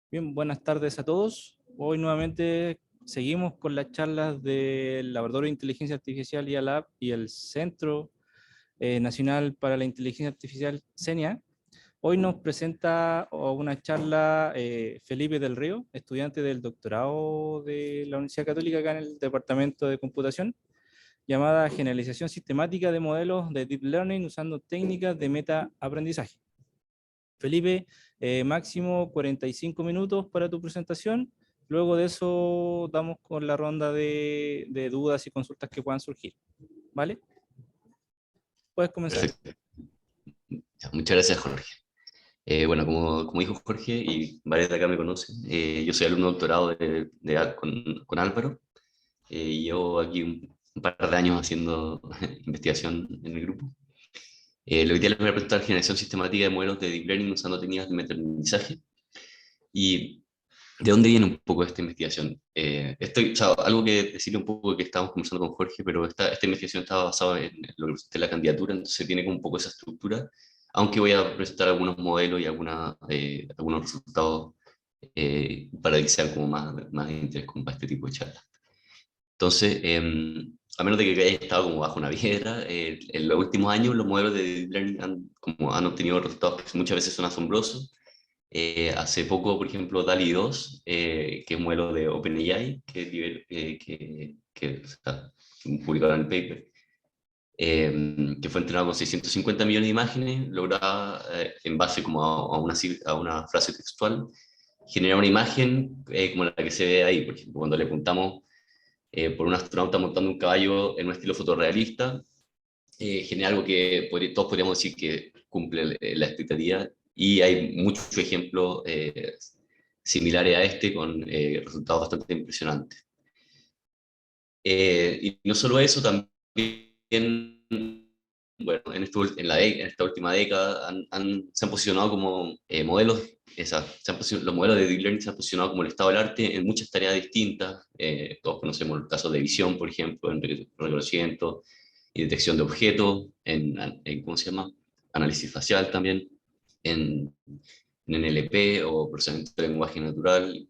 Bien, buenas tardes a todos. Hoy nuevamente seguimos con las charlas del Laboratorio de Inteligencia Artificial IALAB y el Centro Nacional para la Inteligencia Artificial CENIA. Hoy nos presenta una charla Felipe del Río, estudiante del doctorado de la Universidad Católica acá en el Departamento de Computación, llamada Generalización Sistemática de Modelos de Deep Learning usando técnicas de meta-aprendizaje. Felipe, máximo 45 minutos para tu presentación. Luego de eso damos con la ronda de dudas y consultas que puedan surgir. ¿Vale? Puedes comenzar. Perfecto. Ya, muchas gracias, Jorge. Bueno, como dijo Jorge, y varios de acá me conocen, yo soy alumno doctorado con Álvaro. Llevo aquí un par de años haciendo investigación en el grupo. Hoy día les voy a presentar generación sistemática de modelos de Deep Learning usando técnicas de meta-aprendizaje. ¿Y de dónde viene un poco esta investigación? O sea, algo que decirle un poco que estábamos conversando con Jorge, pero esta investigación estaba basada en lo que presenté en la candidatura, entonces tiene como un poco esa estructura, aunque voy a presentar algunos modelos y algunos resultados para que sean como más de interés como para este tipo de charlas. Entonces, a menos de que haya estado como bajo una piedra, en los últimos años los modelos de Deep Learning han obtenido resultados que muchas veces son asombrosos. Hace poco, por ejemplo, DALL-E 2, que es un modelo de OpenAI, o sea, publicaron el paper, que fue entrenado con 650 millones de imágenes, lograba, en base como a una frase textual, generar una imagen como la que se ve ahí. Por ejemplo, cuando le apuntamos por un astronauta montando un caballo en un estilo fotorrealista, genera algo que todos podríamos decir que cumple la expectativa, y hay muchos ejemplos similares a este con resultados bastante impresionantes. Y no solo eso, también, bueno, en esta última década se han posicionado como modelos, los modelos de Deep Learning se han posicionado como el estado del arte en muchas tareas distintas. Todos conocemos el caso de visión, por ejemplo, en reconocimiento y detección de objetos, ¿cómo se llama? Análisis facial también, en NLP o procesamiento de lenguaje natural,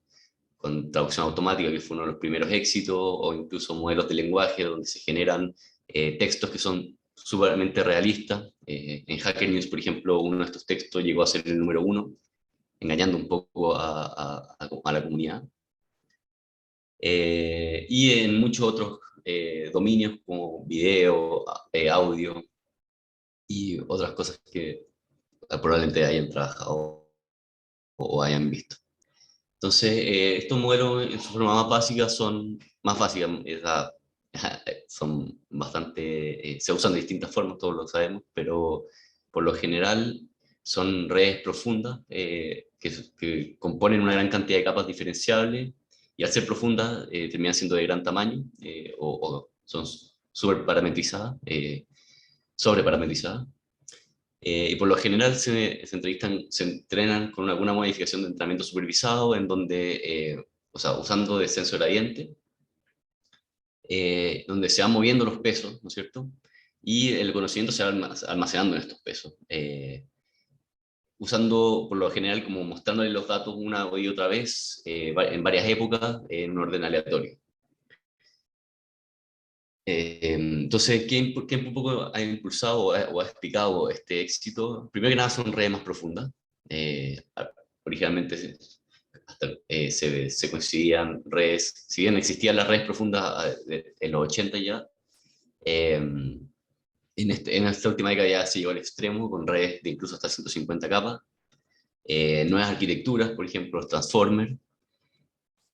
con traducción automática, que fue uno de los primeros éxitos, o incluso modelos de lenguaje donde se generan textos que son súpermente realistas. En Hacker News, por ejemplo, uno de estos textos llegó a ser el número uno, engañando un poco a la comunidad. Y en muchos otros dominios como video, audio y otras cosas que probablemente hayan trabajado o hayan visto. Entonces, estos modelos en su forma más básica son más básicas, son bastante, se usan de distintas formas, todos lo sabemos, pero por lo general son redes profundas que componen una gran cantidad de capas diferenciables, y al ser profundas terminan siendo de gran tamaño, o son súper parametrizadas, sobreparametrizadas. Y por lo general se entrenan con alguna modificación de entrenamiento supervisado, en donde, o sea, usando descenso gradiente, donde se van moviendo los pesos, ¿no es cierto? Y el conocimiento se va almacenando en estos pesos, usando por lo general como mostrándole los datos una y otra vez, en varias épocas, en un orden aleatorio. Entonces, ¿qué un poco ha impulsado o ha explicado este éxito? Primero que nada, son redes más profundas. Originalmente se conseguían redes, si bien existían las redes profundas en los 80 ya, en esta última década ya se llegó al extremo con redes de incluso hasta 150 capas. Nuevas arquitecturas, por ejemplo, los transformers,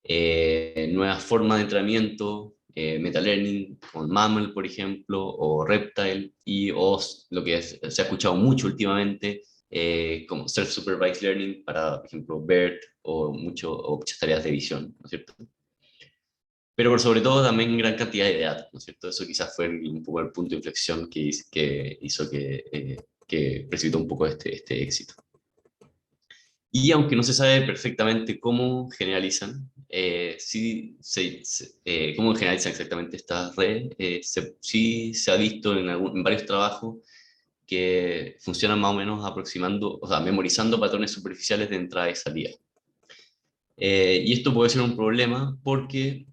nuevas formas de entrenamiento, metalearning con MAML, por ejemplo, o Reptile, o lo que se ha escuchado mucho últimamente, como Self-Supervised Learning para, por ejemplo, BERT o muchas tareas de visión, ¿no es cierto? Pero por sobre todo también gran cantidad de datos, ¿no es cierto? Eso quizás fue un poco el punto de inflexión que hizo que precipitó un poco este éxito. Y aunque no se sabe perfectamente cómo generalizan, cómo generalizan exactamente estas redes, sí se ha visto en varios trabajos que funcionan más o menos aproximando, o sea, memorizando patrones superficiales de entrada y salida. Y esto puede ser un problema porque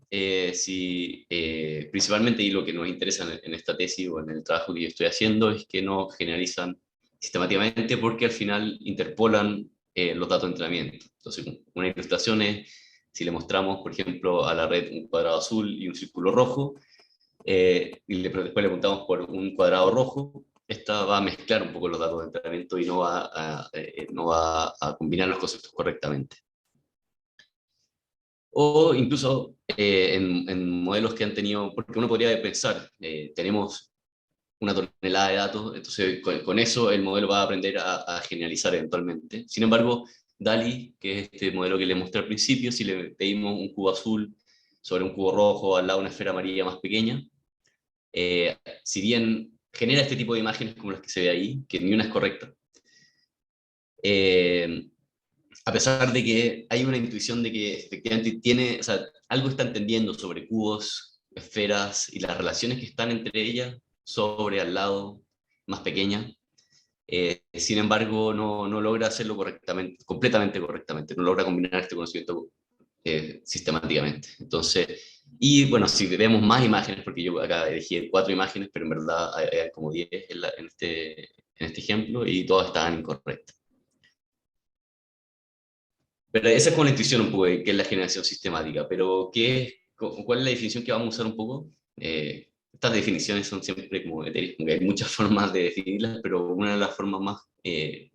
principalmente, y lo que nos interesa en esta tesis o en el trabajo que yo estoy haciendo, es que no generalizan sistemáticamente porque al final interpolan los datos de entrenamiento. Entonces, una ilustración es si le mostramos, por ejemplo, a la red un cuadrado azul y un círculo rojo, pero después le preguntamos por un cuadrado rojo, esta va a mezclar un poco los datos de entrenamiento y no va a combinar los conceptos correctamente. O incluso en modelos que han tenido, porque uno podría pensar, tenemos una tonelada de datos, entonces con eso el modelo va a aprender a generalizar eventualmente. Sin embargo, DALI, que es este modelo que le mostré al principio, si le pedimos un cubo azul sobre un cubo rojo, al lado una esfera amarilla más pequeña, si bien genera este tipo de imágenes como las que se ve ahí, que ni una es correcta, a pesar de que hay una intuición de que efectivamente tiene, o sea, algo está entendiendo sobre cubos, esferas y las relaciones que están entre ellas, sobre, al lado, más pequeña. Sin embargo, no logra hacerlo correctamente, completamente correctamente, no logra combinar este conocimiento sistemáticamente. Entonces, y bueno, si vemos más imágenes, porque yo acá elegí 4 imágenes, pero en verdad hay como 10 en este ejemplo, y todas estaban incorrectas. Pero esa es como la intuición un poco de qué es la generación sistemática, pero ¿cuál es la definición que vamos a usar un poco? Estas definiciones son siempre como etéreas, como que hay muchas formas de definirlas, pero una de las formas más que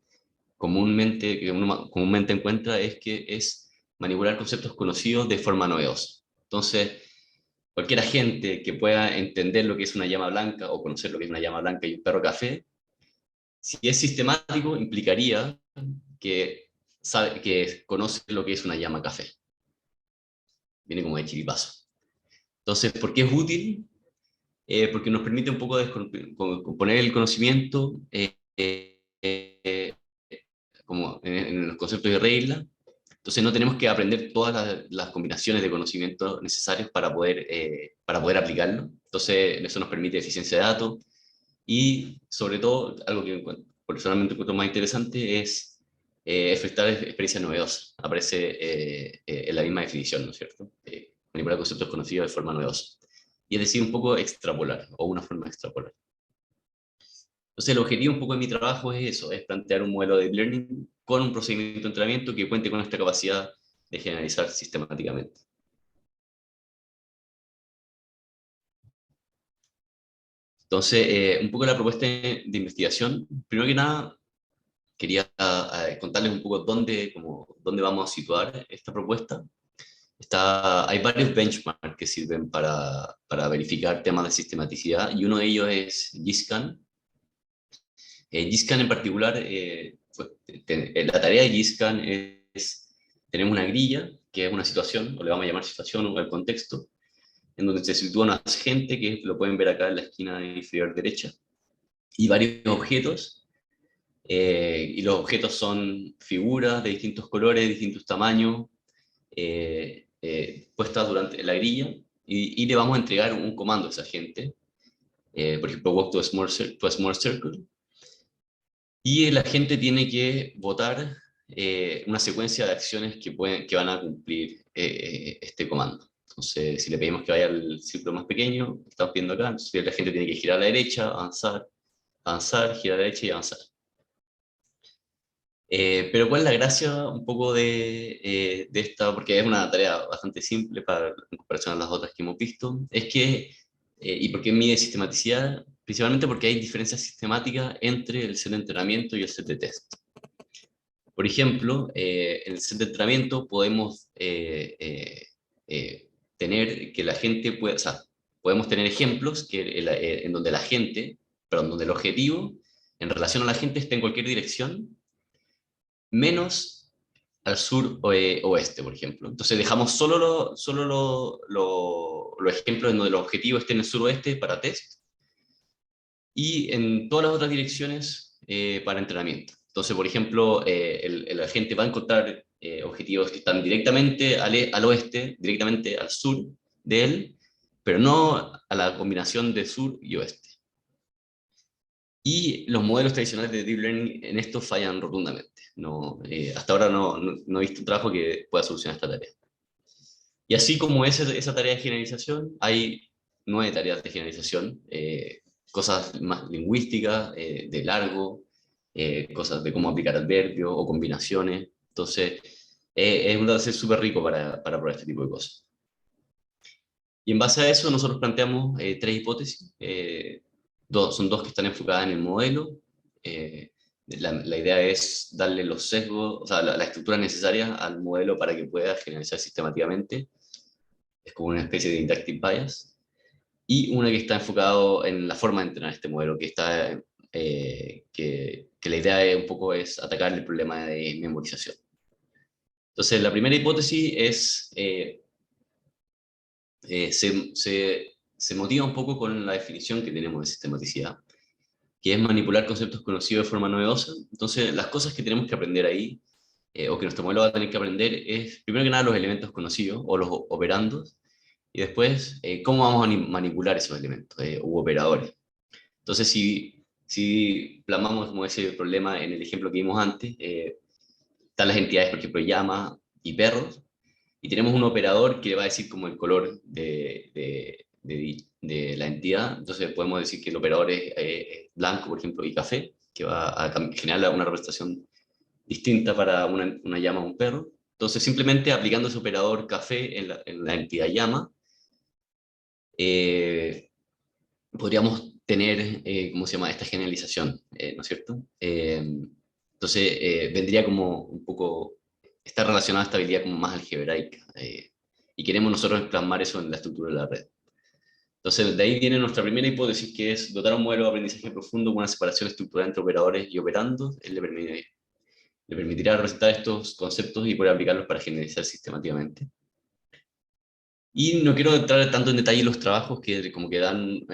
uno comúnmente encuentra es que es manipular conceptos conocidos de forma novedosa. Entonces, cualquier agente que pueda entender lo que es una llama blanca o conocer lo que es una llama blanca y un perro café, si es sistemático, implicaría que que conoce lo que es una llama café. Viene como de chiripazo. Entonces, ¿por qué es útil? Porque nos permite un poco componer el conocimiento como en los conceptos de regla. Entonces no tenemos que aprender todas las combinaciones de conocimientos necesarios para poder aplicarlo. Entonces eso nos permite eficiencia de datos y sobre todo, algo que personalmente encuentro más interesante es efectuar experiencias novedosas. Aparece en la misma definición, ¿no es cierto? Manipular conceptos conocidos de forma novedosa. Y es decir, un poco extrapolar, o una forma de extrapolar. Entonces, el objetivo un poco de mi trabajo es eso, es plantear un modelo de learning con un procedimiento de entrenamiento que cuente con esta capacidad de generalizar sistemáticamente. Entonces, un poco la propuesta de investigación, primero que nada, quería contarles un poco dónde vamos a situar esta propuesta. Hay varios benchmarks que sirven para verificar temas de sistematicidad y uno de ellos es GISCAN. GISCAN en particular, la tarea de GISCAN tenemos una grilla, que es una situación, o le vamos a llamar situación o el contexto, en donde se sitúa un agente, que lo pueden ver acá en la esquina inferior derecha, y varios objetos, y los objetos son figuras de distintos colores, distintos tamaños, puestas durante la grilla, y le vamos a entregar un comando a ese agente, por ejemplo, walk to a small circle, y el agente tiene que votar una secuencia de acciones que van a cumplir este comando. Entonces, si le pedimos que vaya al círculo más pequeño, estamos viendo acá, entonces el agente tiene que girar a la derecha, avanzar, avanzar, girar a la derecha y avanzar. Pero ¿cuál es la gracia un poco de esta? Porque es una tarea bastante simple en comparación a las otras que hemos visto. Es que, ¿y por qué mide sistematicidad? Principalmente porque hay diferencias sistemáticas entre el set de entrenamiento y el set de test. Por ejemplo, en el set de entrenamiento podemos tener que la gente pueda, o sea, podemos tener ejemplos en donde la gente, perdón, donde el objetivo en relación a la gente esté en cualquier dirección, menos al sur o oeste, por ejemplo. Entonces dejamos los ejemplos en donde los objetivos estén en el suroeste para test y en todas las otras direcciones para entrenamiento. Entonces, por ejemplo, el agente va a encontrar objetivos que están directamente al oeste, directamente al sur de él, pero no a la combinación de sur y oeste. Y los modelos tradicionales de Deep Learning en esto fallan rotundamente. No, hasta ahora no he visto un trabajo que pueda solucionar esta tarea. Y así como esa tarea de generalización, hay 9 tareas de generalización, cosas más lingüísticas, de largo, cosas de cómo aplicar adverbios o combinaciones. Entonces, es un dataset súper rico para probar este tipo de cosas. Y en base a eso, nosotros planteamos 3 hipótesis. Son 2 que están enfocadas en el modelo. La idea es darle los sesgos, o sea, la estructura necesaria al modelo para que pueda generalizar sistemáticamente. Es como una especie de inductive bias. Y una que está enfocado en la forma de entrenar este modelo, que la idea es un poco es atacar el problema de memorización. Entonces, la primera hipótesis es, se motiva un poco con la definición que tenemos de sistematicidad, que es manipular conceptos conocidos de forma novedosa. Entonces, las cosas que tenemos que aprender ahí, o que nuestro modelo va a tener que aprender, es primero que nada los elementos conocidos o los operandos, y después cómo vamos a manipular esos elementos u operadores. Entonces, si plasmamos como ese problema en el ejemplo que vimos antes, están las entidades, por ejemplo, llama y perros, y tenemos un operador que va a decir como el color de la entidad. Entonces podemos decir que el operador es blanco, por ejemplo, y café, que va a generar una representación distinta para una llama o un perro. Entonces simplemente aplicando ese operador café en la entidad llama, eh, podríamos tener, ¿cómo se llama?, esta generalización, ¿no es cierto? Entonces vendría como un poco, está relacionada a esta habilidad como más algebraica, y queremos nosotros plasmar eso en la estructura de la red. Entonces, de ahí viene nuestra primera hipótesis, que es dotar a un modelo de aprendizaje profundo con una separación estructural entre operadores y operandos. Él le permitirá representar estos conceptos y poder aplicarlos para generalizar sistemáticamente. Y no quiero entrar tanto en detalle en los trabajos que como que dan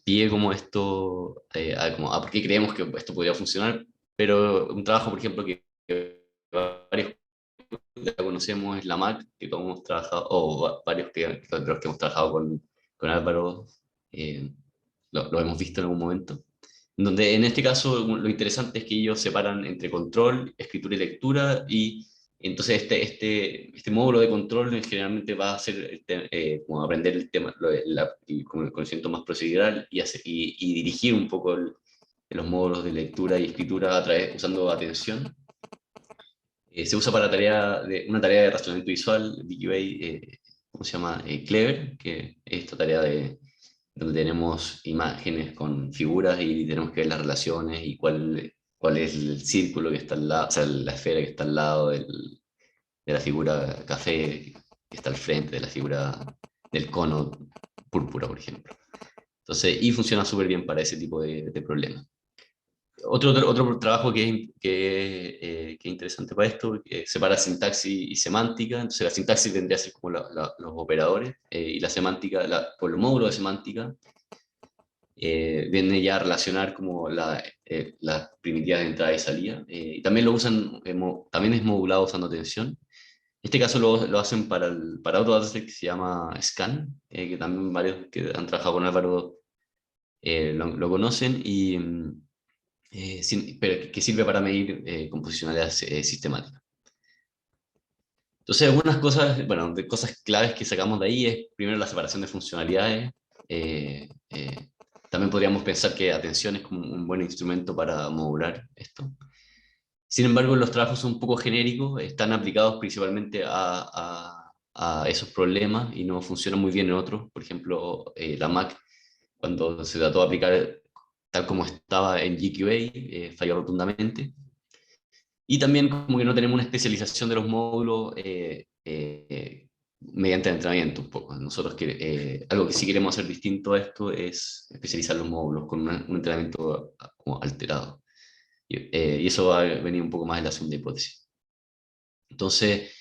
pie como esto, como a por qué creemos que esto podría funcionar, pero un trabajo, por ejemplo, que varios ya conocemos es la MAC, que todos hemos trabajado, o varios de los que hemos trabajado con Álvaro, eh, lo hemos visto en algún momento. Donde en este caso lo interesante es que ellos separan entre control, escritura y lectura, y entonces este módulo de control generalmente va a ser como aprender el tema, como el conocimiento más procedural y dirigir un poco los módulos de lectura y escritura usando atención. Se usa para una tarea de razonamiento visual, DQA, ¿cómo se llama? Clever, que es esta tarea donde tenemos imágenes con figuras y tenemos que ver las relaciones y cuál es el círculo que está al lado, o sea, la esfera que está al lado de la figura café que está al frente de la figura del cono púrpura, por ejemplo. Entonces, y funciona súper bien para ese tipo de problemas. Otro trabajo que es interesante para esto, que separa sintaxis y semántica. Entonces la sintaxis vendría a ser como los operadores, y la semántica, por el módulo de semántica, viene ya a relacionar como las primitivas de entrada y salida. Y también lo usan, también es modulado usando atención. En este caso lo hacen para otro dataset que se llama Scan, que también varios que han trabajado con Álvaro lo conocen, pero que sirve para medir composicionalidad sistemática. Entonces, algunas cosas, bueno, de cosas claves que sacamos de ahí es, primero, la separación de funcionalidades. También podríamos pensar que atención es como un buen instrumento para modular esto. Sin embargo, los trabajos son un poco genéricos, están aplicados principalmente a esos problemas y no funcionan muy bien en otros. Por ejemplo, la MAC, cuando se trató de aplicar tal como estaba en GQA, falló rotundamente. Y también como que no tenemos una especialización de los módulos mediante el entrenamiento un poco. Nosotros algo que sí queremos hacer distinto a esto es especializar los módulos con un entrenamiento como alterado. Y eso va a venir un poco más en la segunda hipótesis. Entonces,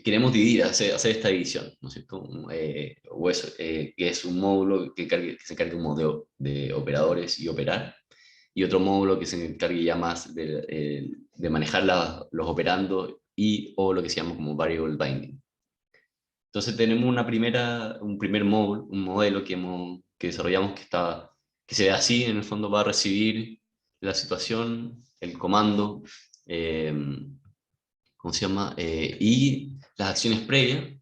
queremos dividir, hacer esta división, ¿no es cierto? Que es un módulo que se encarga como de operadores y operar, y otro módulo que se encargue ya más de manejar los operandos o lo que se llama como variable binding. Entonces tenemos un primer módulo, un modelo que desarrollamos que está que se ve así, en el fondo va a recibir la situación, el comando, ¿cómo se llama? Y las acciones previas.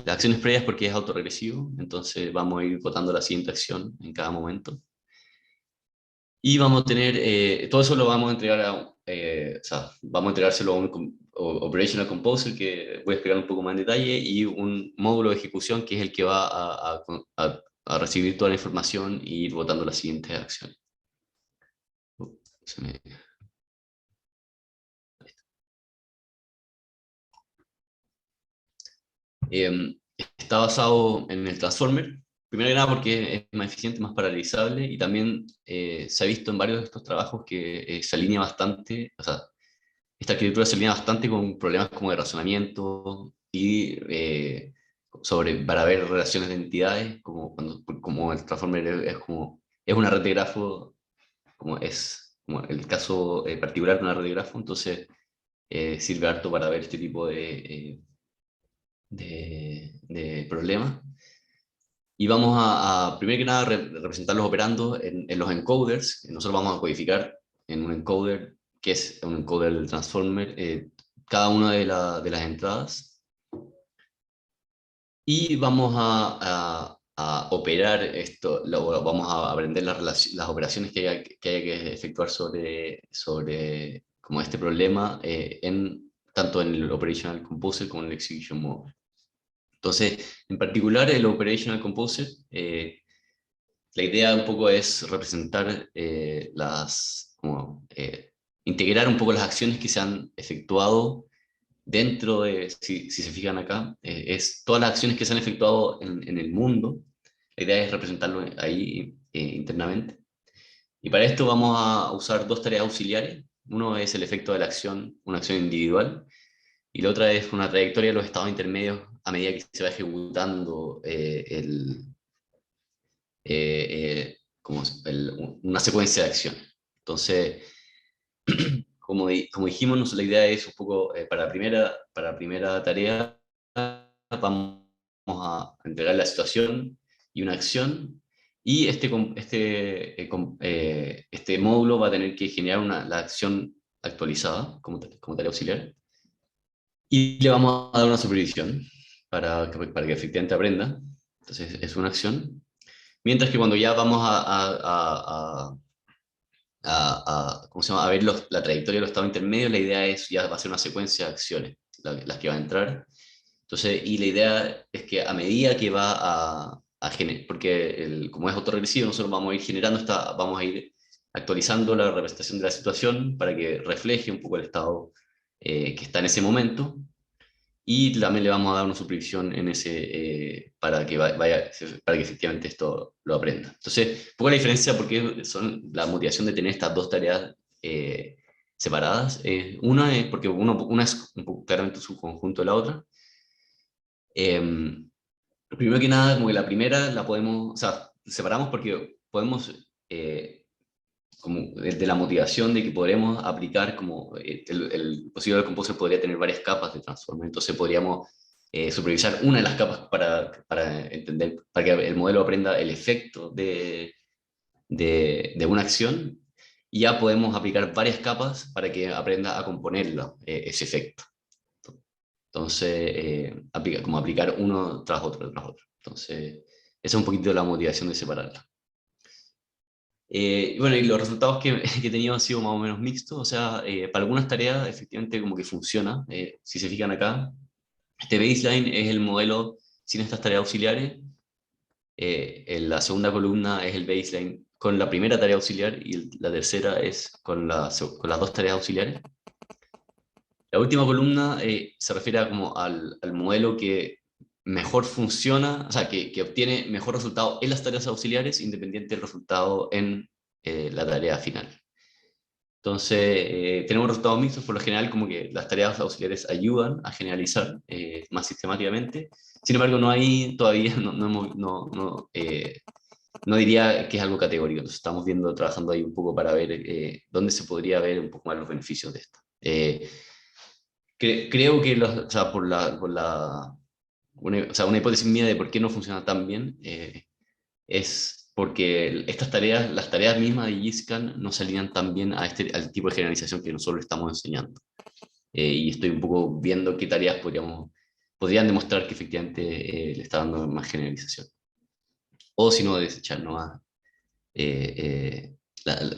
Las acciones previas porque es autorregresivo, entonces vamos a ir votando la siguiente acción en cada momento. Y vamos a tener, todo eso lo vamos a entregar o sea, vamos a entregárselo a un Operational Composer, que voy a explicar un poco más en detalle, y un módulo de ejecución que es el que va a recibir toda la información y ir votando las siguientes acciones. Se me- Está basado en el Transformer, primero que nada porque es más eficiente, más paralizable, y también se ha visto en varios de estos trabajos que se alinea bastante, o sea, esta arquitectura se alinea bastante con problemas como de razonamiento y para ver relaciones de entidades, como el Transformer es una red de grafo, como el caso particular de una red de grafo, entonces sirve harto para ver este tipo de problemas. Y vamos primero que nada, representar los operandos en los encoders. Nosotros vamos a codificar en un encoder, que es un encoder del transformer, cada una de las entradas. Y vamos a operar esto, vamos a aprender las operaciones que haya que efectuar sobre como este problema, tanto en el Operational Composer como en el Execution Mode. Entonces, en particular, el Operational Composer, la idea un poco es representar integrar un poco las acciones que se han efectuado dentro de, si se fijan acá, es todas las acciones que se han efectuado en el mundo. La idea es representarlo ahí internamente. Y para esto vamos a usar dos tareas auxiliares. Uno es el efecto de la acción, una acción individual, y la otra es una trayectoria de los estados intermedios a medida que se va ejecutando una secuencia de acciones. Entonces, como dijimos, la idea es un poco, para la primera tarea, vamos a entregar la situación y una acción, y este módulo va a tener que generar la acción actualizada como tarea auxiliar, y le vamos a dar una supervisión para que efectivamente aprenda. Entonces, es una acción. Mientras que cuando ya vamos ¿cómo se llama? A ver la trayectoria de los estados intermedios, la idea es ya va a ser una secuencia de acciones las que van a entrar. Entonces, y la idea es que a medida que va a generar, porque como es autorregresivo, nosotros vamos a ir generando vamos a ir actualizando la representación de la situación para que refleje un poco el estado que está en ese momento, y también le vamos a dar una supervisión para que efectivamente esto lo aprenda. Entonces, un poco la diferencia, porque la motivación de tener estas dos tareas separadas. Una es porque una es un poco claramente su conjunto de la otra. Primero que nada, como que la primera la podemos, o sea, separamos porque podemos como de la motivación de que podremos aplicar como el posible composer podría tener varias capas de transformer, entonces podríamos supervisar una de las capas para que el modelo aprenda el efecto de una acción, y ya podemos aplicar varias capas para que aprenda a componerlo, ese efecto. Entonces, como aplicar uno tras otro, tras otro. Entonces, esa es un poquito la motivación de separarlo. Y bueno, y los resultados que he tenido han sido más o menos mixtos, o sea, para algunas tareas efectivamente como que funciona. Si se fijan acá, este baseline es el modelo sin estas tareas auxiliares. En la segunda columna es el baseline con la primera tarea auxiliar, y la tercera es con con las dos tareas auxiliares. La última columna se refiere al modelo que mejor funciona, o sea, que obtiene mejor resultado en las tareas auxiliares, independiente del resultado en la tarea final. Entonces, tenemos resultados mixtos. Por lo general, como que las tareas auxiliares ayudan a generalizar más sistemáticamente. Sin embargo, todavía no diría que es algo categórico. Entonces, estamos trabajando ahí un poco para ver dónde se podría ver un poco más los beneficios de esto. Creo que, o sea, una hipótesis mía de por qué no funciona tan bien, es porque estas tareas, las tareas mismas de GISCAN no se alinean tan bien a al tipo de generalización que nosotros estamos enseñando. Y estoy un poco viendo qué tareas podrían demostrar que efectivamente le está dando más generalización. O si no, desechar nomás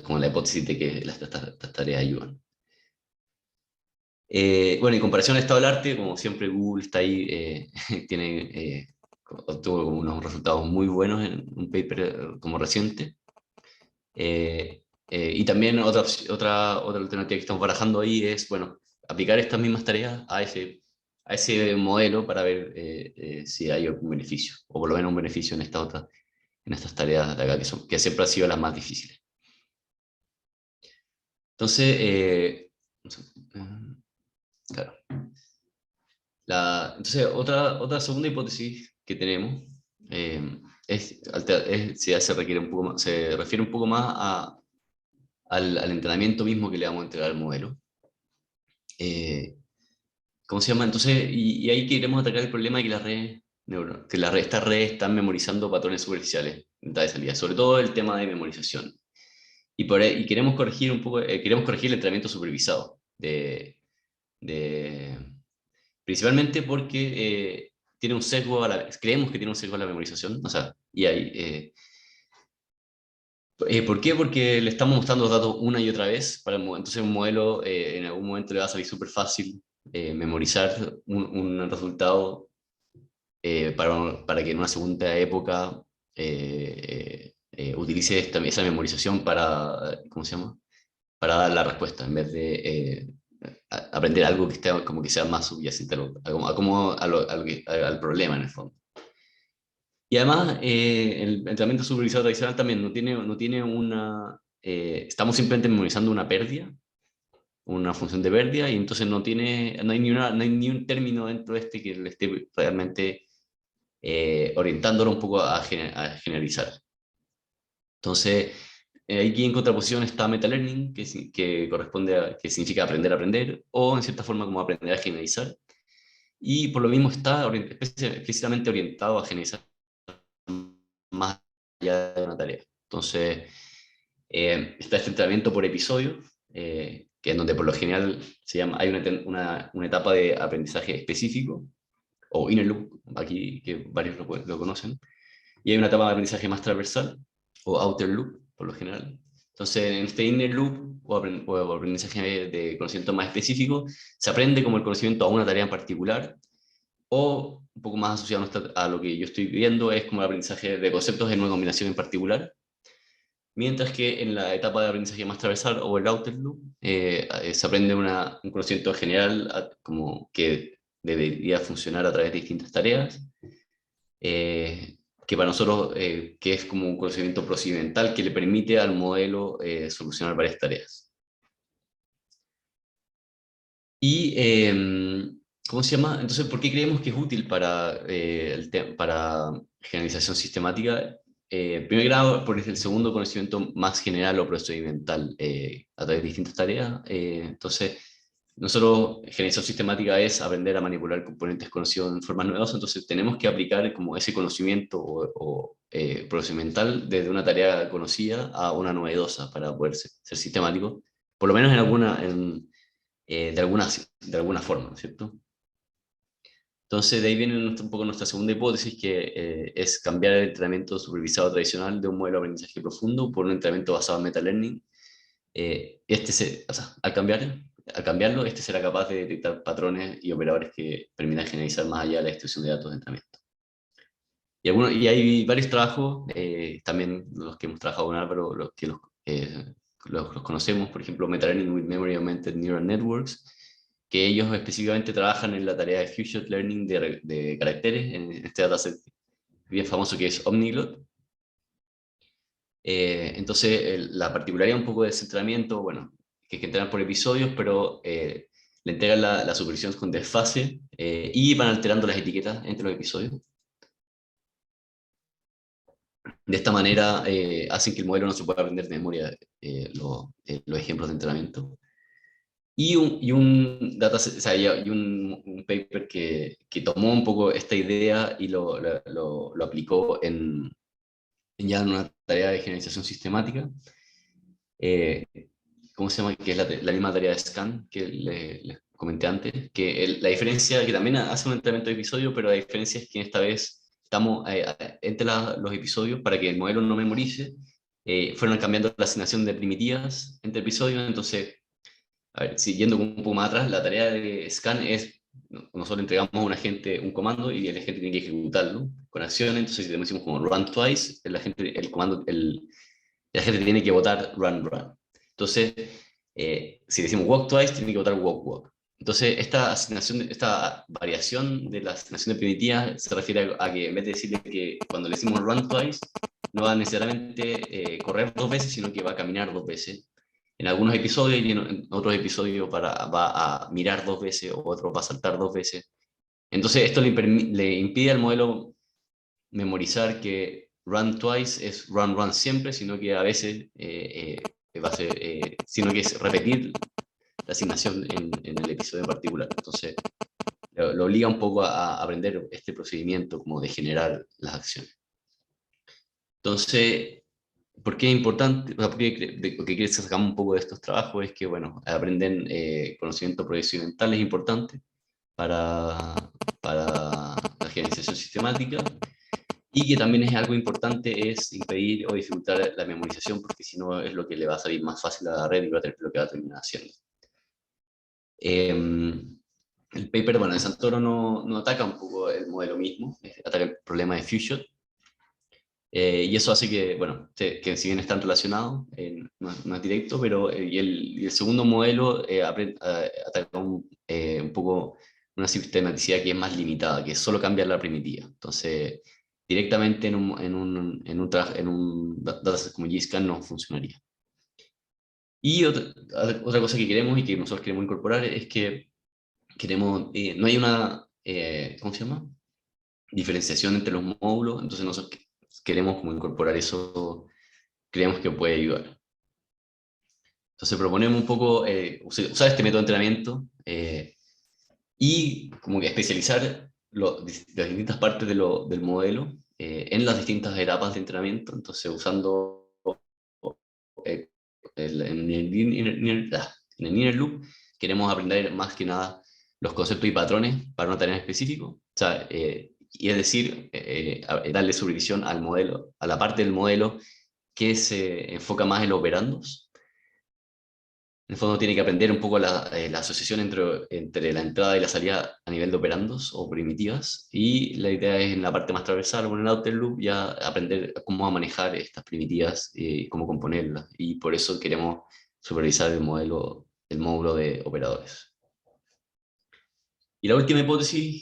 como la hipótesis de que estas tareas ayudan. Bueno, en comparación al estado del arte, como siempre Google está ahí, obtuvo unos resultados muy buenos en un paper como reciente. Y también otra alternativa que estamos barajando ahí es, bueno, aplicar estas mismas tareas a ese modelo para ver si hay algún beneficio, o por lo menos un beneficio en en estas tareas de acá, que siempre han sido las más difíciles. Entonces, claro. Entonces, otra segunda hipótesis que tenemos se requiere un poco más, se refiere un poco más al entrenamiento mismo que le vamos a entregar al modelo. ¿Cómo se llama? Entonces, y ahí queremos atacar el problema de que estas redes están memorizando patrones superficiales en de salida, sobre todo el tema de memorización. Y queremos corregir un poco, queremos corregir el entrenamiento supervisado de principalmente porque tiene un sesgo creemos que tiene un sesgo a la memorización, o sea, y hay, ¿por qué? Porque le estamos mostrando los datos una y otra vez, entonces un modelo en algún momento le va a salir súper fácil memorizar un resultado para que en una segunda época utilice esa memorización para, ¿cómo se llama? Para dar la respuesta, en vez de aprender algo que esté como que sea más subyacente al problema en el fondo. Y además, el entrenamiento supervisado tradicional también no tiene estamos simplemente memorizando una pérdida, una función de pérdida, y entonces no hay ni un término dentro de este que le esté realmente orientándolo un poco a generalizar. Entonces, aquí en contraposición está metalearning, que significa aprender a aprender, o en cierta forma como aprender a generalizar, y por lo mismo está explícitamente orientado a generalizar más allá de una tarea. Entonces, está este entrenamiento por episodio, que es donde por lo general hay una etapa de aprendizaje específico, o inner loop, aquí que varios lo conocen, y hay una etapa de aprendizaje más transversal, o outer loop, por lo general. Entonces, en este inner loop, o aprendizaje de conocimiento más específico, se aprende como el conocimiento a una tarea en particular, o un poco más asociado a lo que yo estoy viendo, es como el aprendizaje de conceptos en una combinación en particular, mientras que en la etapa de aprendizaje más transversal, o el outer loop, se aprende un conocimiento general como que debería funcionar a través de distintas tareas, que para nosotros que es como un conocimiento procedimental que le permite al modelo solucionar varias tareas. Y, ¿cómo se llama? Entonces, ¿por qué creemos que es útil para generalización sistemática? Primero que nada, por el segundo conocimiento más general o procedimental a través de distintas tareas. Entonces, nosotros, generalización sistemática es aprender a manipular componentes conocidos en formas novedosas, entonces tenemos que aplicar como ese conocimiento procedimental desde una tarea conocida a una novedosa para poder ser sistemático, por lo menos de alguna forma, ¿cierto? Entonces, de ahí viene un poco nuestra segunda hipótesis, que es cambiar el entrenamiento supervisado tradicional de un modelo de aprendizaje profundo por un entrenamiento basado en metalearning. O sea, al cambiarlo, este será capaz de detectar patrones y operadores que permitan generalizar más allá de la extracción de datos de entrenamiento. Y hay varios trabajos, también los que hemos trabajado con Álvaro, los conocemos, por ejemplo, Metalearning with Memory Augmented Neural Networks, que ellos específicamente trabajan en la tarea de Fusion Learning de caracteres, en este dataset bien famoso que es Omniglot. Entonces, la particularidad un poco de ese entrenamiento, bueno, que es que entrenan por episodios, pero le entregan la supervisión con desfase y van alterando las etiquetas entre los episodios. De esta manera hacen que el modelo no se pueda aprender de memoria los ejemplos de entrenamiento. Y un paper que tomó un poco esta idea y lo aplicó ya en una tarea de generalización sistemática. ¿Cómo se llama? Que es la misma tarea de scan que les comenté antes, que la diferencia, que también hace un entrenamiento de episodio, pero la diferencia es que esta vez estamos entre los episodios para que el modelo no memorice, fueron cambiando la asignación de primitivas entre episodios. Entonces, a ver, siguiendo un poco más atrás, la tarea de scan es, nosotros entregamos a un agente un comando y el agente tiene que ejecutarlo con acciones. Entonces, si le decimos como run twice, el agente tiene que votar run run. Entonces, si decimos walk twice, tiene que votar walk walk. Entonces, esta variación de la asignación de primitivas se refiere a que en vez de decirle que cuando le decimos run twice, no va necesariamente correr 2 veces, sino que va a caminar 2 veces. En algunos episodios y en otros episodios va a mirar 2 veces o otro va a saltar 2 veces. Entonces, esto le impide al modelo memorizar que run twice es run run siempre, sino que a veces va a ser, sino que es repetir la asignación en el episodio en particular. Entonces, lo obliga un poco a aprender este procedimiento como de generar las acciones. Entonces, ¿por qué es importante? O sea, lo que quiere sacar un poco de estos trabajos es que, bueno, aprender conocimiento procedimental es importante para la generalización sistemática, y que también es algo importante es impedir o dificultar la memorización, porque si no es lo que le va a salir más fácil a la red y lo que va a terminar haciendo. El paper, bueno, de Santoro no ataca un poco el modelo mismo, ataca el problema de Fusion, y eso hace que, bueno, que si bien están relacionados, no es directo, pero y el segundo modelo ataca un poco una sistematicidad que es más limitada, que es solo cambiar la primitiva. Entonces, directamente en un dataset como GScan no funcionaría. Y otra cosa que queremos y que nosotros queremos incorporar es que no hay una, ¿cómo se llama? Diferenciación entre los módulos. Entonces nosotros queremos como incorporar eso, creemos que puede ayudar. Entonces proponemos un poco usar este método de entrenamiento y como que especializar las distintas partes del modelo en las distintas etapas de entrenamiento. Entonces usando eh, en el inner loop queremos aprender más que nada los conceptos y patrones para una tarea en específico. O sea, y es decir, darle supervisión al modelo, a la parte del modelo que se enfoca más en los operandos. En el fondo tiene que aprender un poco la asociación entre la entrada y la salida a nivel de operandos o primitivas, y la idea es en la parte más transversal o en el outer loop ya aprender cómo a manejar estas primitivas y cómo componerlas, y por eso queremos supervisar el módulo de operadores. Y la última hipótesis,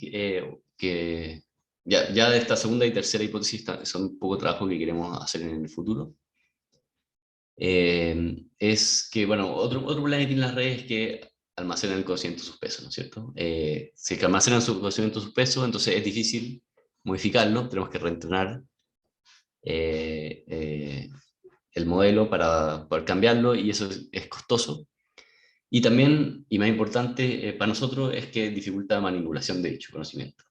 que ya de esta segunda y tercera hipótesis son un poco trabajos que queremos hacer en el futuro. Es que, bueno, otro problema que tienen las redes es que almacenan el conocimiento subpeso, ¿no es cierto? Si es que almacenan su conocimiento subpeso, entonces es difícil modificarlo, tenemos que reentrenar el modelo para poder cambiarlo, y eso es costoso. Y también, y más importante para nosotros, es que dificulta la manipulación de dicho conocimiento.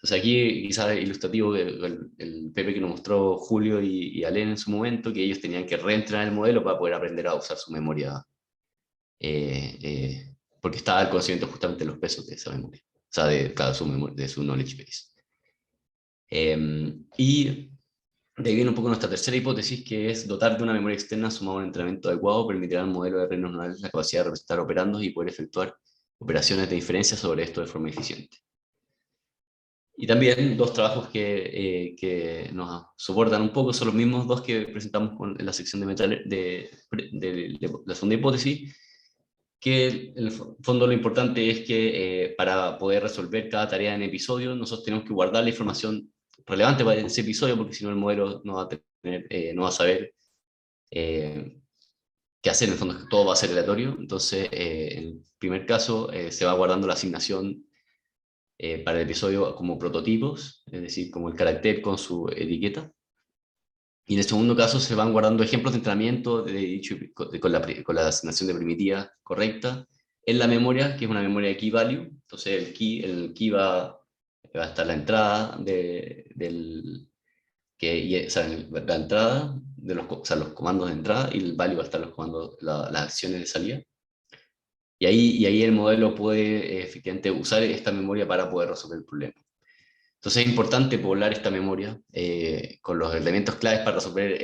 Entonces aquí quizás ilustrativo el PP que nos mostró Julio y Alén en su momento, que ellos tenían que reentrenar el modelo para poder aprender a usar su memoria, porque estaba el conocimiento justamente de los pesos de esa memoria, o sea, de su knowledge base. Y de ahí viene un poco nuestra tercera hipótesis, que es dotar de una memoria externa sumado a un entrenamiento adecuado permitirá al modelo de redes neuronales la capacidad de representar operandos y poder efectuar operaciones de inferencia sobre esto de forma eficiente. Y también dos trabajos que nos soportan un poco son los mismos dos que presentamos en la sección de metales de la segunda hipótesis, que en el fondo lo importante es que para poder resolver cada tarea en episodio, nosotros tenemos que guardar la información relevante para ese episodio, porque si no el modelo no va a tener, no va a saber qué hacer. En el fondo todo va a ser aleatorio. Entonces, en el primer caso, se va guardando la asignación para el episodio como prototipos, es decir, como el carácter con su etiqueta. Y en el segundo caso se van guardando ejemplos de entrenamiento con la asignación de primitiva correcta en la memoria, que es una memoria key value. Entonces el key va a estar la entrada o sea, la entrada de o sea, los comandos de entrada y el value va a estar los comandos, las acciones de salida. Y ahí el modelo puede efectivamente usar esta memoria para poder resolver el problema. Entonces es importante poblar esta memoria con los elementos claves para resolver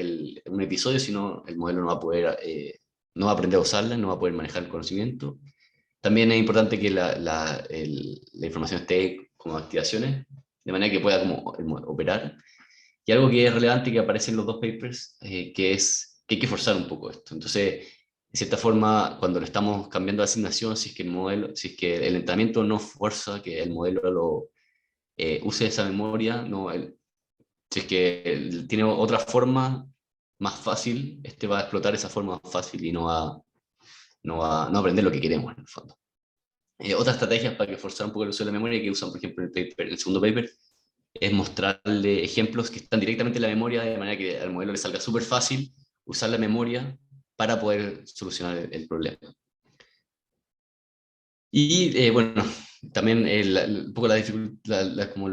un episodio, si no el modelo no va a poder, no va a aprender a usarla, no va a poder manejar el conocimiento. También es importante que la información esté como activaciones, de manera que pueda como operar. Y algo que es relevante que aparece en los dos papers, que es que hay que forzar un poco esto. Entonces, de cierta forma, cuando le estamos cambiando de asignación, si es que el modelo, si es que el entrenamiento no fuerza que el modelo use esa memoria, no, si es que él tiene otra forma más fácil, este va a explotar esa forma más fácil y no va a aprender lo que queremos en el fondo. Otras estrategias para que forzar un poco el uso de la memoria que usan, por ejemplo, en el segundo paper, es mostrarle ejemplos que están directamente en la memoria, de manera que al modelo le salga súper fácil usar la memoria para poder solucionar el problema. Y bueno, también un poco la dificultad, como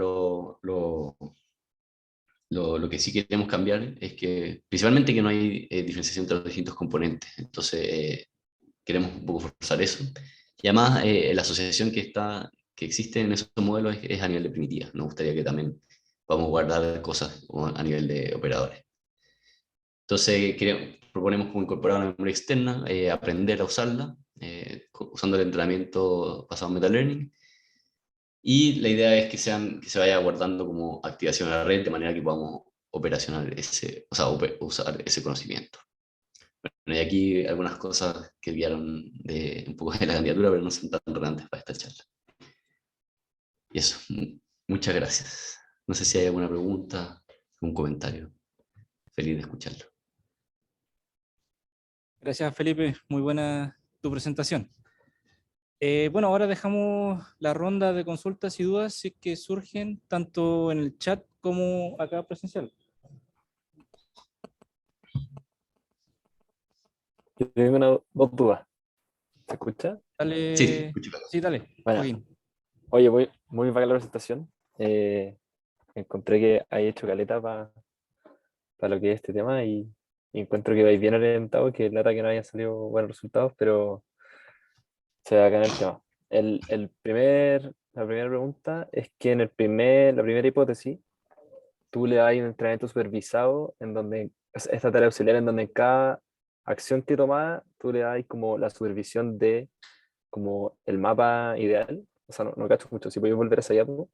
lo que sí queremos cambiar es que, principalmente, que no hay diferenciación entre los distintos componentes. Entonces, queremos un poco forzar eso. Y además, la asociación que existe en esos modelos es a nivel de primitivas. Nos gustaría que también podamos guardar cosas a nivel de operadores. Entonces, proponemos como incorporar una memoria externa, aprender a usarla, usando el entrenamiento basado en metalearning. Y la idea es que se vaya guardando como activación a la red, de manera que podamos operacionar o sea, usar ese conocimiento. Bueno, y aquí algunas cosas que guiaron un poco de la candidatura, pero no son tan relevantes para esta charla. Y eso, muchas gracias. No sé si hay alguna pregunta, algún comentario. Feliz de escucharlo. Gracias, Felipe. Muy buena tu presentación. Bueno, ahora dejamos la ronda de consultas y dudas si es que surgen tanto en el chat como acá presencial. Yo tengo dos dudas. ¿Se escucha? Sí, Dale, escucho. sí, dale, Bueno, Joaquín. oye, muy bacana la presentación. Encontré que hay hecho caleta para lo que es este tema y encuentro que vais bien orientado, que lata que no hayan salido buenos resultados, pero se va a ganar el tema. La primera pregunta es que la primera hipótesis, tú le das un entrenamiento supervisado en donde esta tarea auxiliar en donde cada acción que tomada, tú le das como la supervisión de como el mapa ideal. O sea, no cacho mucho, si podéis volver a esa diapo.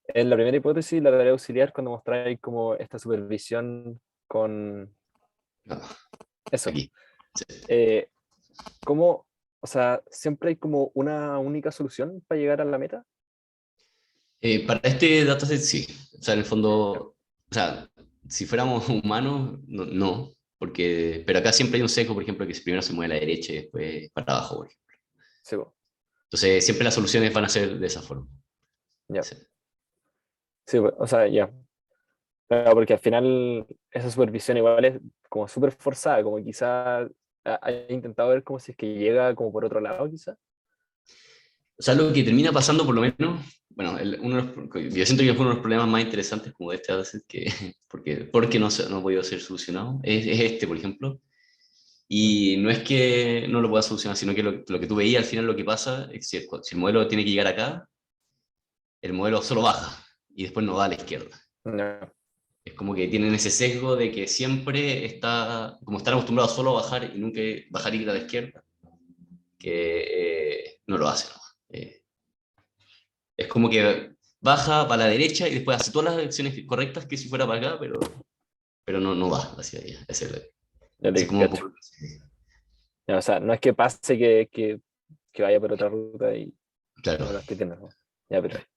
En la primera hipótesis, la tarea auxiliar, cuando mostráis como esta supervisión con No, eso, aquí. Sí. ¿cómo, o sea, siempre hay como una única solución para llegar a la meta? Para este dataset sí. O sea, en el fondo, o sea, si fuéramos humanos, no, pero acá siempre hay un sesgo, por ejemplo, que primero se mueve a la derecha y después para abajo, por ejemplo. Sí, po, Entonces, siempre las soluciones van a ser de esa forma. ya. Sí. Sí, po, o sea, ya. Claro, porque al final esa supervisión igual es como súper forzada, como quizá haya intentado ver como si es que llega como por otro lado, quizá. O sea, lo que termina pasando, por lo menos, bueno, yo siento que fue uno de los problemas más interesantes como de este dataset, porque no ha podido ser solucionado, es este, por ejemplo. Mm, Y no es que no lo pueda solucionar, sino que lo que tú veías al final lo que pasa es que si el modelo tiene que llegar acá, el modelo solo baja y después no va a la izquierda. no, Es como que tienen ese sesgo de que siempre como están acostumbrados solo a bajar y nunca bajar y ir a la izquierda, que no lo hacen. Es como que baja para la derecha y después hace todas las acciones correctas que si fuera para acá, pero no va hacia allá. ya Ese es te como un cacho. poco. Ya, o sea, no es que pase que vaya por otra ruta y Claro. no lo estoy viendo, ¿no? Ya, perfecto.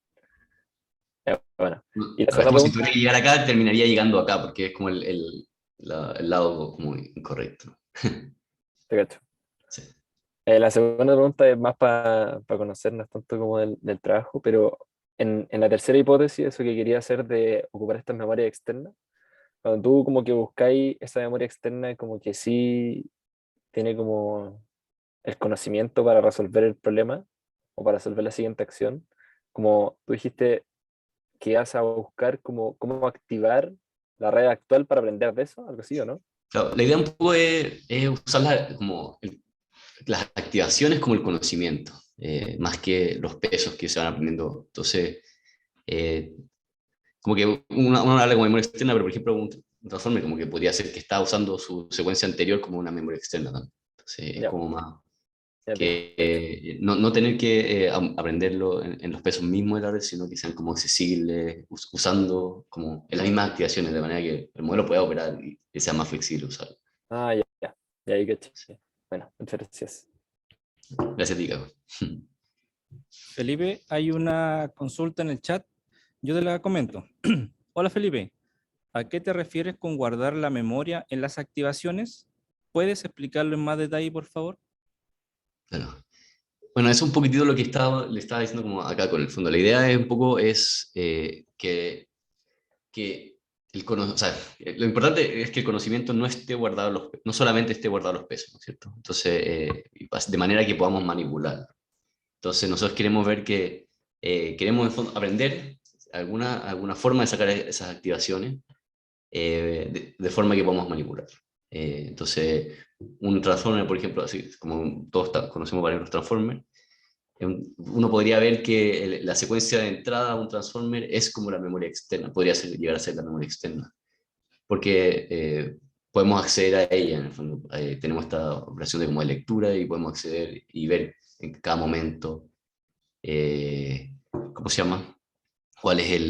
Ya, bueno. Y la Claro, es segunda como si tuviera pregunta, que llegar acá, terminaría llegando acá, porque es como el lado como incorrecto. te cacho. Sí. La segunda pregunta es más para conocernos tanto como del trabajo, pero en la tercera hipótesis, eso que quería hacer de ocupar estas memorias externas, cuando tú como que buscáis esa memoria externa, como que sí tiene como el conocimiento para resolver el problema o para resolver la siguiente acción, como tú dijiste que ibas a buscar cómo activar la red actual para aprender de eso, algo así, ¿o no? Claro, la idea un poco es usar las activaciones como el conocimiento, más que los pesos que se van aprendiendo. Entonces, eh, como que uno habla como memoria externa, pero por ejemplo, un transformer como que podría ser que está usando su secuencia anterior como una memoria externa también. Entonces, es Ya, como más ya, que perfecto. no tener que aprenderlo en los pesos mismos de la red, sino que sean como accesibles, usando como en las mismas activaciones, de manera que el modelo pueda operar y que sea más flexible usarlo. Ah, ya, ya, ya, ahí caché. Ya. Bueno, muchas gracias. Gracias a ti, Caco. Felipe, hay una consulta en el chat. Yo te la comento. Hola Felipe, ¿a qué te refieres con guardar la memoria en las activaciones? ¿Puedes explicarlo en más detalle, por favor? Claro. Bueno, es un poquitito lo que le estaba diciendo como acá con el fondo. La idea es un poco que o sea, lo importante es que el conocimiento no esté guardado, no solamente esté guardado los pesos, ¿no es cierto? Entonces, de manera que podamos manipular. Entonces, nosotros queremos ver que queremos en el fondo aprender alguna forma de sacar esas activaciones de forma que podamos manipular. Entonces, un transformer, por ejemplo, así como todos conocemos varios transformers, uno podría ver que la secuencia de entrada a un transformer es como la memoria externa, podría llegar a ser la memoria externa, porque podemos acceder a ella, en el fondo. Tenemos esta operación de como de lectura y podemos acceder y ver en cada momento, ¿cómo se llama? ¿Cuál es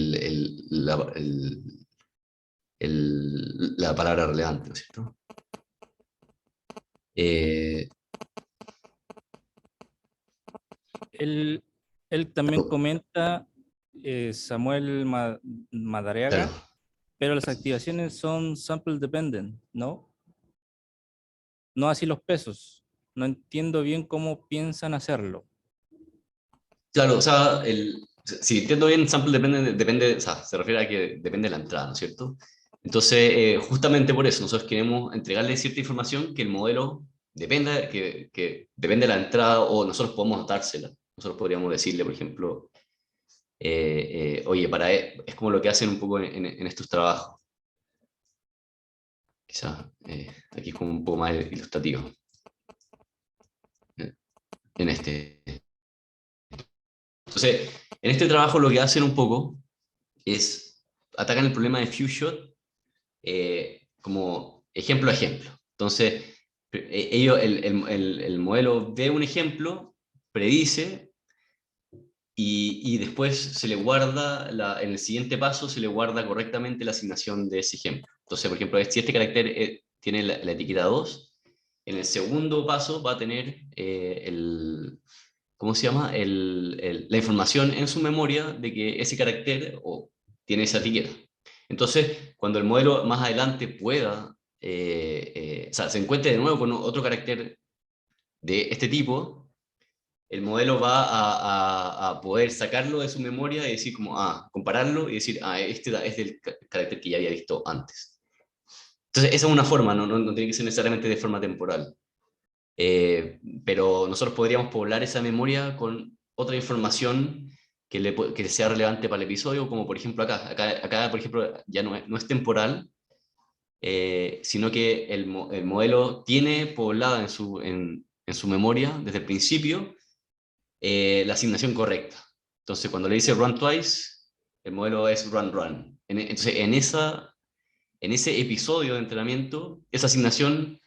la palabra relevante, ¿no es cierto? Eh, Él, él también oh, comenta, Samuel claro. Madariaga, pero las activaciones son sample dependent, ¿no? No así los pesos. No entiendo bien cómo piensan hacerlo. Claro, o sea, si entiendo bien, sample depende, o sea, se refiere a que depende de la entrada, ¿no es cierto? Entonces, justamente por eso, nosotros queremos entregarle cierta información que el modelo dependa, que depende de la entrada, o nosotros podemos dársela. Nosotros podríamos decirle, por ejemplo, oye, es como lo que hacen un poco en estos trabajos. Quizás aquí es como un poco más ilustrativo. En este. Entonces, en este trabajo lo que hacen un poco es atacan el problema de few shot como ejemplo a ejemplo. Entonces, el modelo ve un ejemplo, predice y después se le guarda, en el siguiente paso se le guarda correctamente la asignación de ese ejemplo. Entonces, por ejemplo, si este carácter tiene la etiqueta 2, en el segundo paso va a tener ¿cómo se llama? La información en su memoria de que ese carácter tiene esa etiqueta. Entonces, cuando el modelo más adelante pueda, o sea, se encuentre de nuevo con otro carácter de este tipo, el modelo va a poder sacarlo de su memoria y decir como, compararlo y decir, este es del carácter que ya había visto antes. Entonces, esa es una forma, no tiene que ser necesariamente de forma temporal. Pero nosotros podríamos poblar esa memoria con otra información que sea relevante para el episodio, como por ejemplo acá por ejemplo, ya no es temporal, sino que el modelo tiene poblada en su memoria desde el principio la asignación correcta. Entonces, cuando le dice run twice, el modelo es run run. Entonces, en ese episodio de entrenamiento, esa asignación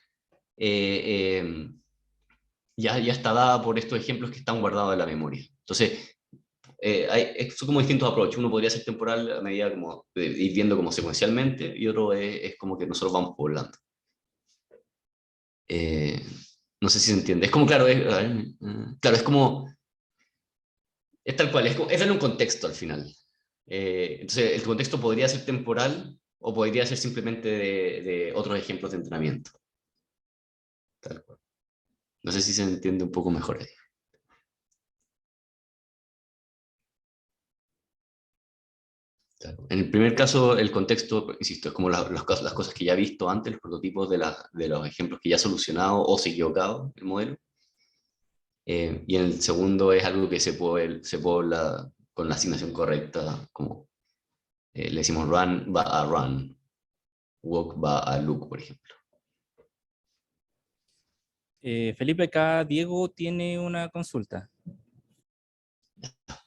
ya está dada por estos ejemplos que están guardados en la memoria. Entonces, son como distintos approaches. Uno podría ser temporal a medida como de ir viendo como secuencialmente y otro es como que nosotros vamos poblando. Eh, no sé si se entiende. Es como, claro, claro, es como, es tal cual, es darle un contexto al final. Entonces, el contexto podría ser temporal o podría ser simplemente de otros ejemplos de entrenamiento. Tal cual. No sé si se entiende un poco mejor ahí. Claro. En el primer caso, el contexto, insisto, es como las cosas que ya he visto antes, los prototipos de los ejemplos que ya ha solucionado o se ha equivocado el modelo. Y en el segundo es algo que se pobla con la asignación correcta, como le decimos run, va a run, walk va a look, por ejemplo. Felipe, acá Diego tiene una consulta.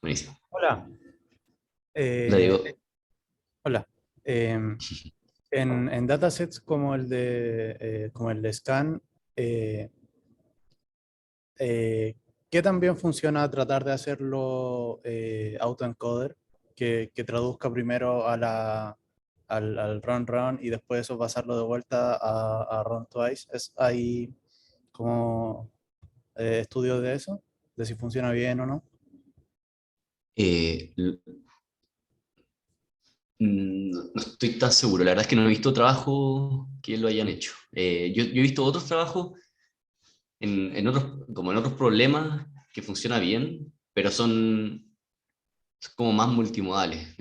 Buenísimo. Hola. Le digo, Hola. En datasets como como el de Scan, ¿qué también funciona tratar de hacerlo autoencoder? Que traduzca primero al run y después eso pasarlo de vuelta a run twice. ¿Hay como estudios de eso? De si funciona bien o no. eh, no estoy tan seguro, la verdad es que no he visto trabajo que lo hayan hecho. Yo he visto otros trabajos en otros, como en otros problemas que funciona bien, pero son como más multimodales.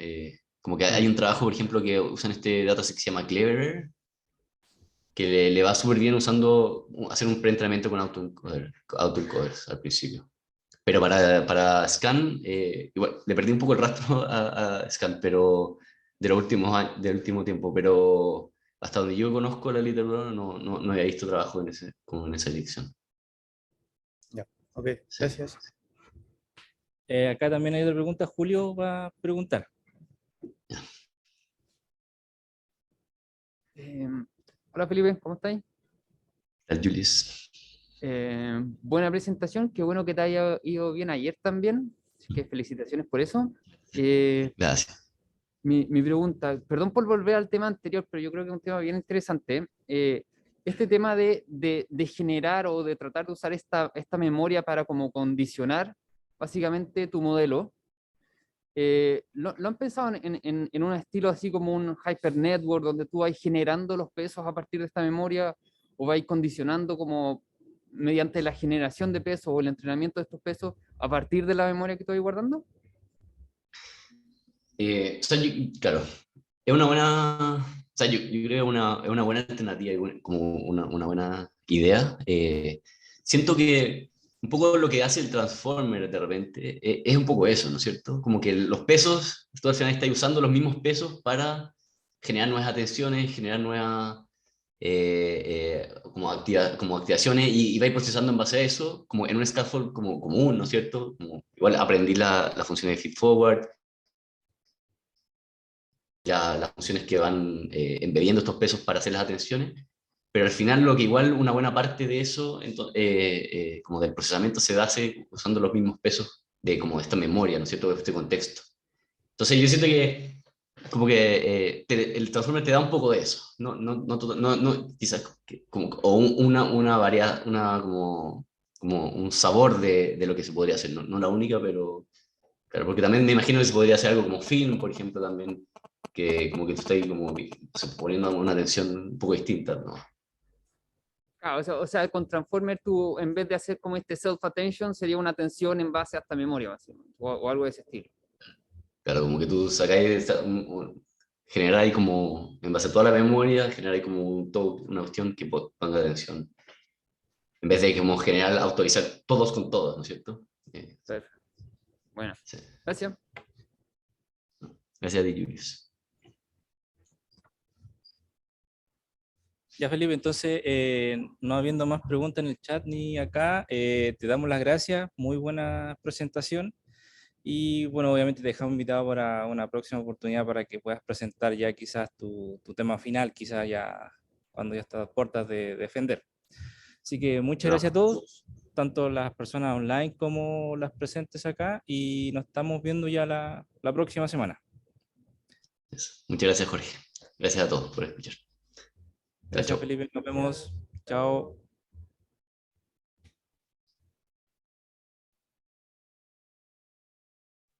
Como que hay un trabajo, por ejemplo, que usan este dataset que se llama Cleverer, que le va súper bien usando, hacer un preentrenamiento con autoencoders al principio. Pero para Scan, igual, le perdí un poco el rastro a Scan, pero de los últimos del último tiempo, pero hasta donde yo conozco la literatura no había visto trabajo como en esa dirección. Ya, ok, Sí. gracias. Acá también hay otra pregunta. Julio va a preguntar. Hola Felipe, ¿cómo estáis? El Julius. Buena presentación, qué bueno que te haya ido bien ayer también, así que felicitaciones por eso. Gracias. Mi pregunta, perdón por volver al tema anterior, pero yo creo que es un tema bien interesante. Este tema de generar o de tratar de usar esta memoria para como condicionar básicamente tu modelo, ¿lo han pensado en un estilo así como un hyper network donde tú vas generando los pesos a partir de esta memoria o vais condicionando como mediante la generación de pesos o el entrenamiento de estos pesos a partir de la memoria que estoy guardando? O sea, claro, es una buena, o sea, yo creo que es una buena alternativa, y como una buena idea. Siento que un poco lo que hace el Transformer de repente es un poco eso, ¿no es cierto? Como que los pesos, tú al final estás usando los mismos pesos para generar nuevas atenciones, generar nuevas como activaciones y vais procesando en base a eso, como en un scaffold como común, ¿no es cierto? Como, igual aprendí la función de feed forward, ya las funciones que van embediendo estos pesos para hacer las atenciones, pero al final lo que igual una buena parte de eso, como del procesamiento, se hace usando los mismos pesos de como esta memoria, ¿no es cierto?, de este contexto. Entonces yo siento que como que el Transformer te da un poco de eso, quizás como, o como un sabor de lo que se podría hacer, no la única, pero claro, porque también me imagino que se podría hacer algo como film, por ejemplo, también, que como que tú estás como poniendo una atención un poco distinta, ¿no? Claro, o sea, con Transformer tú en vez de hacer como este self-attention sería una atención en base a esta memoria, básicamente, o algo de ese estilo. Claro, como que tú sacáis, generáis como, en base a toda la memoria, generáis como una cuestión que ponga atención. En vez de como generar, autorizar todos con todos, ¿no es cierto? Perfecto. Bueno, Sí. gracias. Gracias a ti, Julius. Ya, Felipe, entonces, no habiendo más preguntas en el chat ni acá, te damos las gracias. Muy buena presentación. Y bueno, obviamente te dejamos invitado para una próxima oportunidad para que puedas presentar ya quizás tu tema final, quizás ya cuando ya estás a puertas de defender. Así que muchas gracias a todos, tanto las personas online como las presentes acá, y nos estamos viendo ya la próxima semana. Muchas gracias, Jorge. Gracias a todos por escuchar. Gracias, Chao. Felipe. Nos vemos. Chao.